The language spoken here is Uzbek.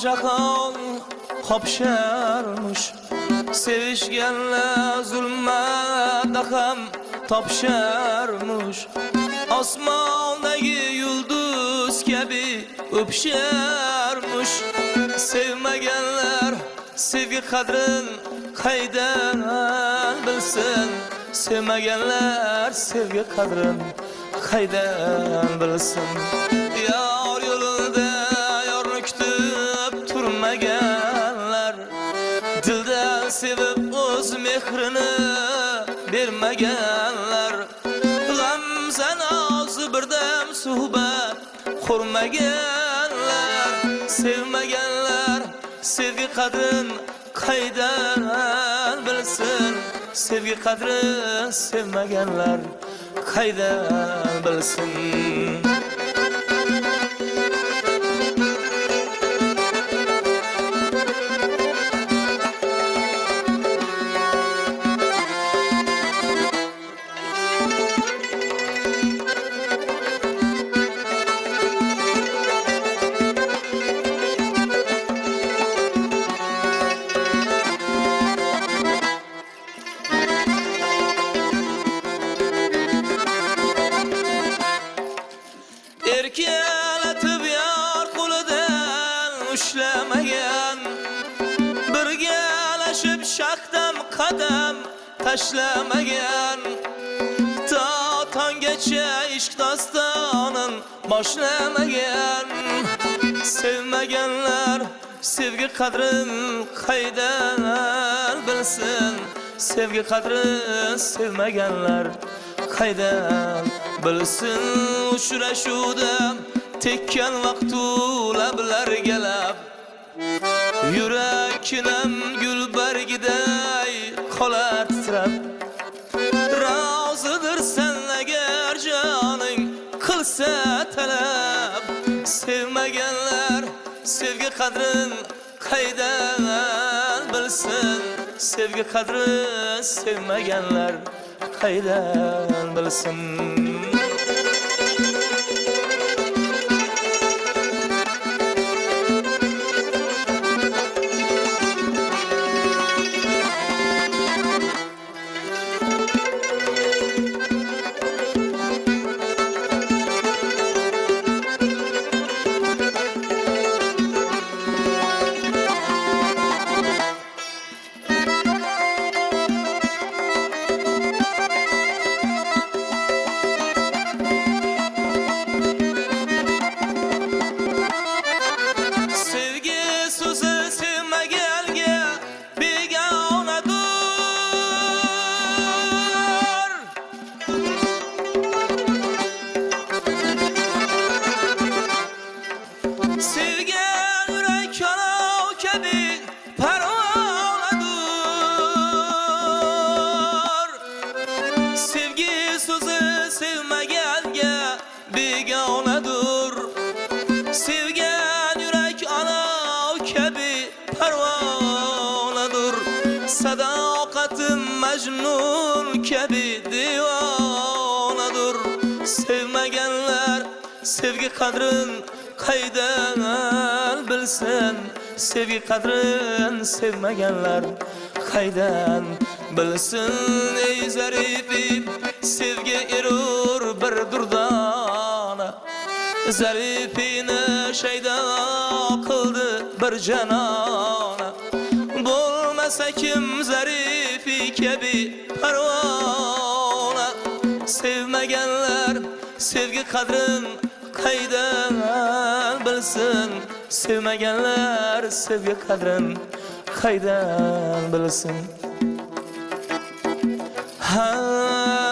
jahon qopsharmış. Sevishganlar zulmatda ham topsharmış. Osmondagi yulduz kabi o'pisharmış. Sevmaganlar sevgi qadrin qaydan bilsin. Sevmaganlar sevgi qadrin qaydan bilsin. Yor yo'lida yorni kutib turmaganlar, dildan sevib o'z mehrini bermaganlar, g'amzan ozi birdam suhbat qurmaganlar, sevmaganlar sevgi qadrin qaydan bilsin. Sevgi qadrin sevmaganlar qaydan bilsin. Erkalatib yor qo'lidan ushlamagan, birgalashib shaqdam qadam tashlamagan, to tonggacha ishq dostonin boshlamagan. Sevmaganlar sevgi qadrin qaydan bilsin. Sevgi qadrin sevmaganlar qaydan bilsin. Uchrashuvda tekkan vaqtu lablarga lab, yurakkinam gul bargiday qolar titrab. Rozidirsan agar joning qilsa talab. Sevmaganlar sevgi qadrin qaydan bilsin. Sevgi qadrin sevmaganlar qaydan bilsin. begonadur. Sevgan yurak olov kabi parvonadur. Sadoqatim majnun kabi divonadur. Sevmaganlar sevgi qadrin qaydan bilsin. Sevgi qadrin sevmaganlar qaydan bilsin. Ey zarifim sevgi erur bir durdona. Zarifini shaydo qildi bir janona. Bo'lmasa kim zarifi kabi parvona. Sevmaganlar sevgi qadrin qaydan bilsin. Sevmaganlar sevgi qadrin qaydan bilsin. Ha